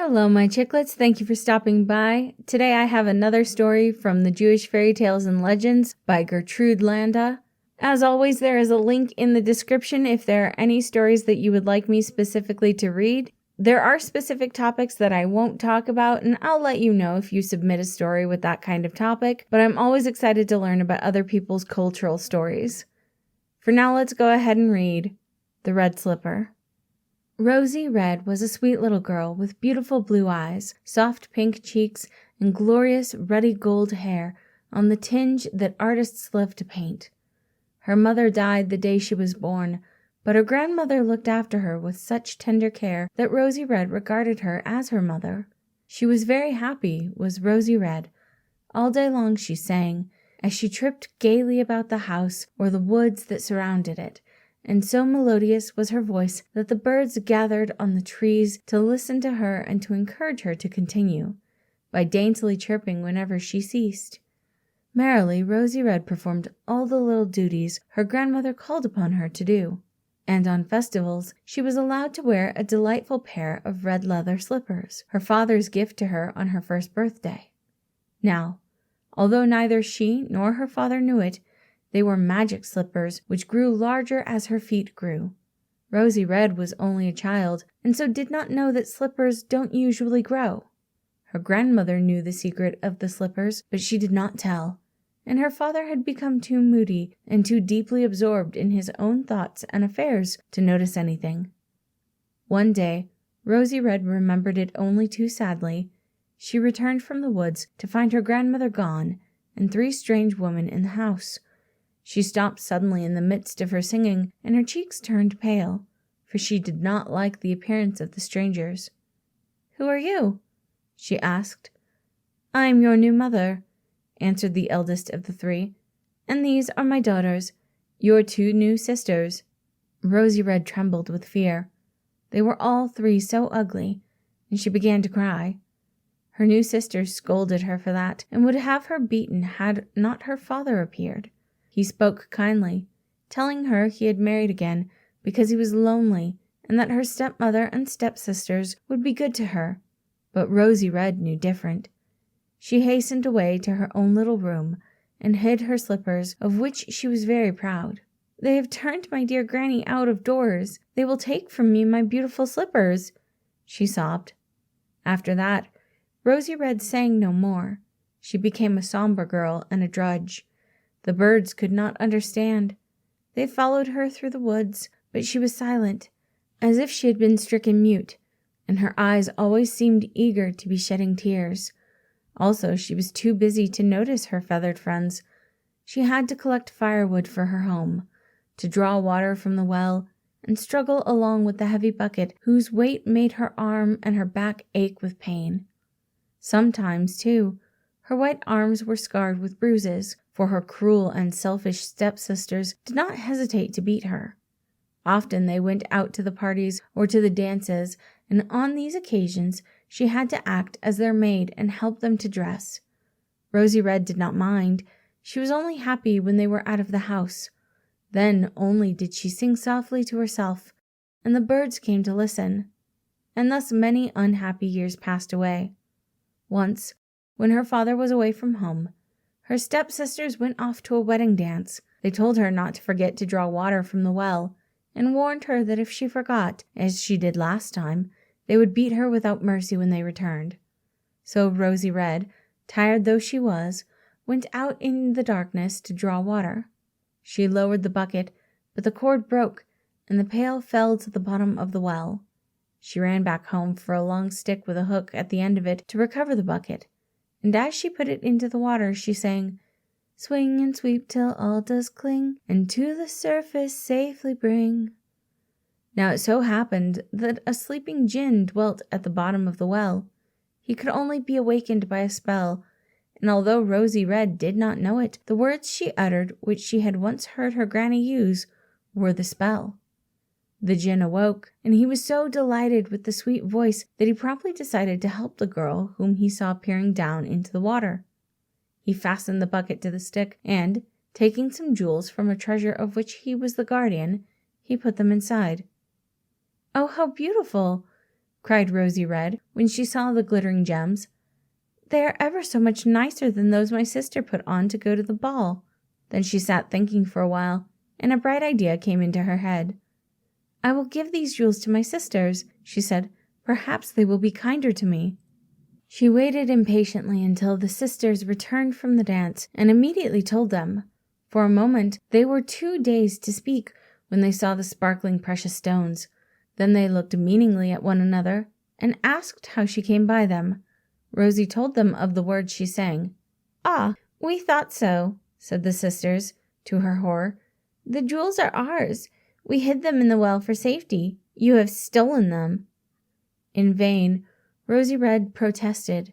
Hello, my chicklets. Thank you for stopping by. Today I have another story from the Jewish Fairy Tales and Legends by Gertrude Landa. As always, there is a link in the description if there are any stories that you would like me specifically to read. There are specific topics that I won't talk about, and I'll let you know if you submit a story with that kind of topic, but I'm always excited to learn about other people's cultural stories. For now, let's go ahead and read The Red Slipper. Rosie Red was a sweet little girl with beautiful blue eyes, soft pink cheeks, and glorious ruddy gold hair on the tinge that artists love to paint. Her mother died the day she was born, but her grandmother looked after her with such tender care that Rosie Red regarded her as her mother. She was very happy, was Rosie Red. All day long she sang, as she tripped gaily about the house or the woods that surrounded it, and so melodious was her voice that the birds gathered on the trees to listen to her and to encourage her to continue, by daintily chirping whenever she ceased. Merrily, Rosie Red performed all the little duties her grandmother called upon her to do, and on festivals she was allowed to wear a delightful pair of red leather slippers, her father's gift to her on her first birthday. Now, although neither she nor her father knew it, they were magic slippers which grew larger as her feet grew. Rosie Red was only a child, and so did not know that slippers don't usually grow. Her grandmother knew the secret of the slippers, but she did not tell, and her father had become too moody and too deeply absorbed in his own thoughts and affairs to notice anything. One day, Rosie Red remembered it only too sadly. She returned from the woods to find her grandmother gone and three strange women in the house. She stopped suddenly in the midst of her singing, and her cheeks turned pale, for she did not like the appearance of the strangers. "Who are you?" she asked. "I am your new mother," answered the eldest of the three, "and these are my daughters, your two new sisters." Rosie Red trembled with fear. They were all three so ugly, and she began to cry. Her new sisters scolded her for that, and would have her beaten had not her father appeared. He spoke kindly, telling her he had married again because he was lonely and that her stepmother and stepsisters would be good to her. But Rosie Red knew different. She hastened away to her own little room and hid her slippers, of which she was very proud. "They have turned my dear granny out of doors. They will take from me my beautiful slippers," she sobbed. After that, Rosie Red sang no more. She became a somber girl and a drudge. The birds could not understand. They followed her through the woods, but she was silent, as if she had been stricken mute, and her eyes always seemed eager to be shedding tears. Also, she was too busy to notice her feathered friends. She had to collect firewood for her home, to draw water from the well, and struggle along with the heavy bucket whose weight made her arm and her back ache with pain. Sometimes, too, her white arms were scarred with bruises, for her cruel and selfish stepsisters did not hesitate to beat her. Often they went out to the parties or to the dances, and on these occasions she had to act as their maid and help them to dress. Rosie Red did not mind. She was only happy when they were out of the house. Then only did she sing softly to herself, and the birds came to listen. And thus many unhappy years passed away. Once, when her father was away from home, her stepsisters went off to a wedding dance. They told her not to forget to draw water from the well, and warned her that if she forgot, as she did last time, they would beat her without mercy when they returned. So Rosie Red, tired though she was, went out in the darkness to draw water. She lowered the bucket, but the cord broke, and the pail fell to the bottom of the well. She ran back home for a long stick with a hook at the end of it to recover the bucket, and as she put it into the water, she sang, "Swing and sweep till all does cling, and to the surface safely bring." Now it so happened that a sleeping djinn dwelt at the bottom of the well. He could only be awakened by a spell, and although Rosie Red did not know it, the words she uttered, which she had once heard her granny use, were the spell. The djinn awoke, and he was so delighted with the sweet voice that he promptly decided to help the girl whom he saw peering down into the water. He fastened the bucket to the stick, and, taking some jewels from a treasure of which he was the guardian, he put them inside. "Oh, how beautiful!" cried Rosy Red when she saw the glittering gems. "They are ever so much nicer than those my sister put on to go to the ball." Then she sat thinking for a while, and a bright idea came into her head. "I will give these jewels to my sisters," she said. "Perhaps they will be kinder to me." She waited impatiently until the sisters returned from the dance and immediately told them. For a moment they were too dazed to speak when they saw the sparkling precious stones. Then they looked meaningly at one another and asked how she came by them. Rosie told them of the words she sang. "Ah, we thought so," said the sisters, to her horror. "The jewels are ours. We hid them in the well for safety. You have stolen them." In vain, Rosy Red protested.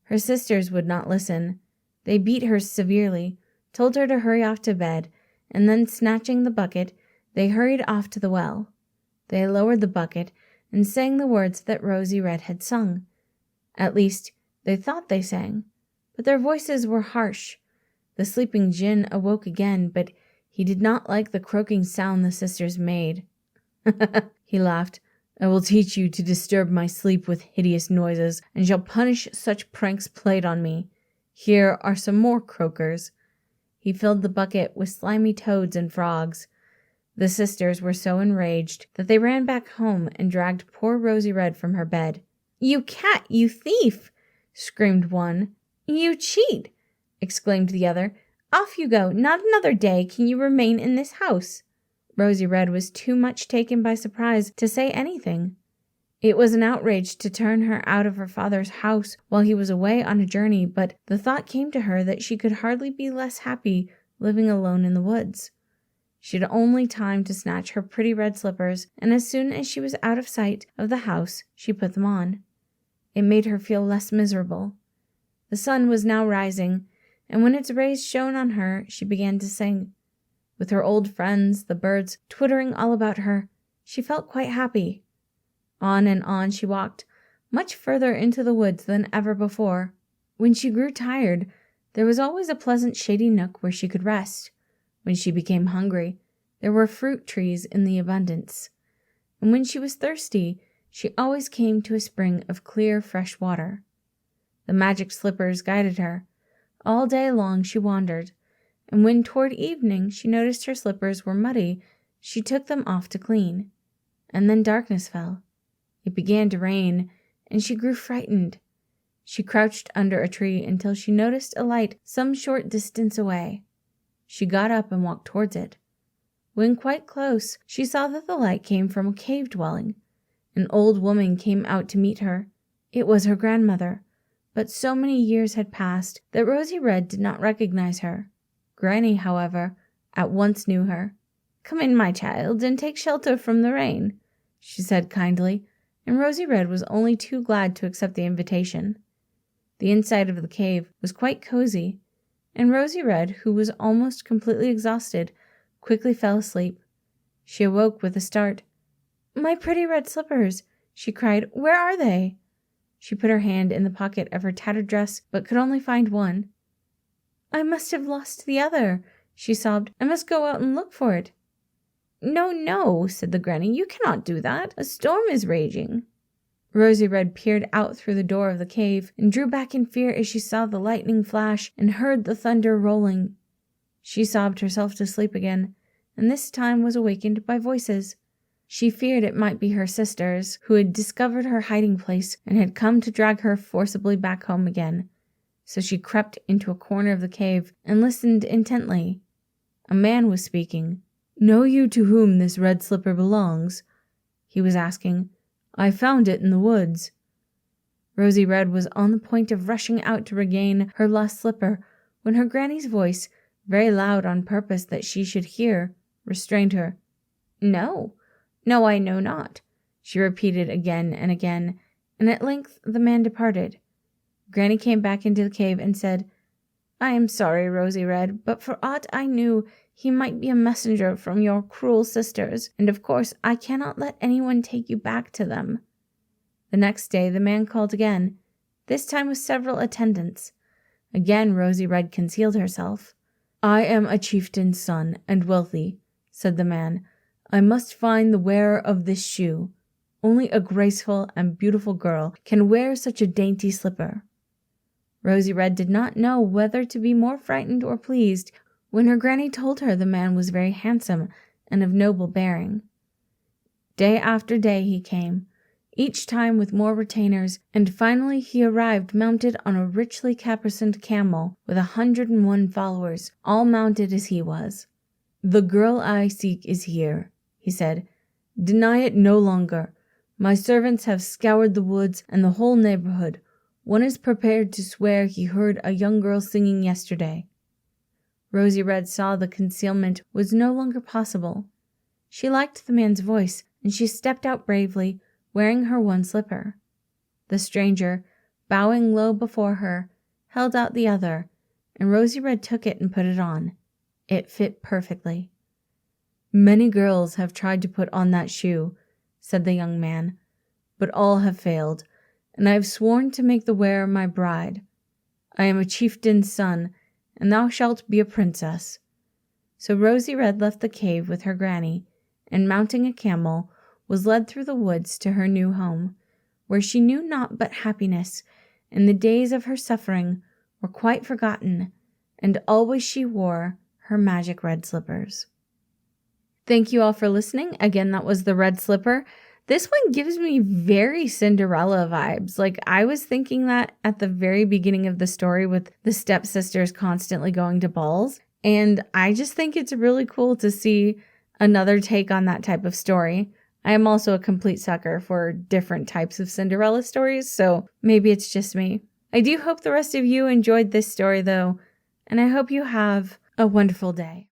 Her sisters would not listen. They beat her severely, told her to hurry off to bed, and then snatching the bucket, they hurried off to the well. They lowered the bucket and sang the words that Rosy Red had sung. At least, they thought they sang, but their voices were harsh. The sleeping djinn awoke again, but he did not like the croaking sound the sisters made. He laughed. "I will teach you to disturb my sleep with hideous noises, and shall punish such pranks played on me. Here are some more croakers." He filled the bucket with slimy toads and frogs. The sisters were so enraged that they ran back home and dragged poor Rosy Red from her bed. "You cat, you thief!" screamed one. "You cheat!" exclaimed the other. "Off you go! Not another day can you remain in this house." Rosy Red was too much taken by surprise to say anything. It was an outrage to turn her out of her father's house while he was away on a journey, but the thought came to her that she could hardly be less happy living alone in the woods. She had only time to snatch her pretty red slippers, and as soon as she was out of sight of the house, she put them on. It made her feel less miserable. The sun was now rising, and when its rays shone on her, she began to sing. With her old friends, the birds, twittering all about her, she felt quite happy. On and on she walked, much further into the woods than ever before. When she grew tired, there was always a pleasant shady nook where she could rest. When she became hungry, there were fruit trees in the abundance. And when she was thirsty, she always came to a spring of clear, fresh water. The magic slippers guided her. All day long she wandered, and when toward evening she noticed her slippers were muddy, she took them off to clean. And then darkness fell. It began to rain, and she grew frightened. She crouched under a tree until she noticed a light some short distance away. She got up and walked towards it. When quite close, she saw that the light came from a cave dwelling. An old woman came out to meet her. It was her grandmother, but so many years had passed that Rosy Red did not recognize her. Granny, however, at once knew her. "Come in, my child, and take shelter from the rain," she said kindly, and Rosy Red was only too glad to accept the invitation. The inside of the cave was quite cozy, and Rosy Red, who was almost completely exhausted, quickly fell asleep. She awoke with a start. "My pretty red slippers!" she cried. "Where are they?" She put her hand in the pocket of her tattered dress, but could only find one. "I must have lost the other," she sobbed. "I must go out and look for it." "No, no," said the granny. "You cannot do that. A storm is raging." Rosy Red peered out through the door of the cave and drew back in fear as she saw the lightning flash and heard the thunder rolling. She sobbed herself to sleep again, and this time was awakened by voices. She feared it might be her sisters, who had discovered her hiding place and had come to drag her forcibly back home again. So she crept into a corner of the cave and listened intently. A man was speaking. "Know you to whom this red slipper belongs?" he was asking. "I found it in the woods." Rosy Red was on the point of rushing out to regain her lost slipper when her granny's voice, very loud on purpose that she should hear, restrained her. "No, no, I know not," she repeated again and again, and at length the man departed. Granny came back into the cave and said, "I am sorry, Rosy Red, but for aught I knew, he might be a messenger from your cruel sisters, and of course I cannot let anyone take you back to them." The next day the man called again, this time with several attendants. Again Rosy Red concealed herself. "I am a chieftain's son, and wealthy," said the man. "I must find the wearer of this shoe." Only a graceful and beautiful girl can wear such a dainty slipper." Rosy Red did not know whether to be more frightened or pleased when her granny told her the man was very handsome and of noble bearing. Day after day he came, each time with more retainers, and finally he arrived mounted on a richly caparisoned camel with 101 followers, all mounted as he was. "The girl I seek is here," he said. "Deny it no longer. My servants have scoured the woods and the whole neighborhood. One is prepared to swear he heard a young girl singing yesterday." Rosy Red saw the concealment was no longer possible. She liked the man's voice, and she stepped out bravely, wearing her one slipper. The stranger, bowing low before her, held out the other, and Rosy Red took it and put it on. It fit perfectly. "Many girls have tried to put on that shoe," said the young man, "but all have failed, and I have sworn to make the wearer my bride. I am a chieftain's son, and thou shalt be a princess." So Rosy Red left the cave with her granny, and mounting a camel, was led through the woods to her new home, where she knew naught but happiness, and the days of her suffering were quite forgotten, and always she wore her magic red slippers. Thank you all for listening. Again, that was The Red Slipper. This one gives me very Cinderella vibes. Like, I was thinking that at the very beginning of the story with the stepsisters constantly going to balls, and I just think it's really cool to see another take on that type of story. I am also a complete sucker for different types of Cinderella stories, so maybe it's just me. I do hope the rest of you enjoyed this story, though, and I hope you have a wonderful day.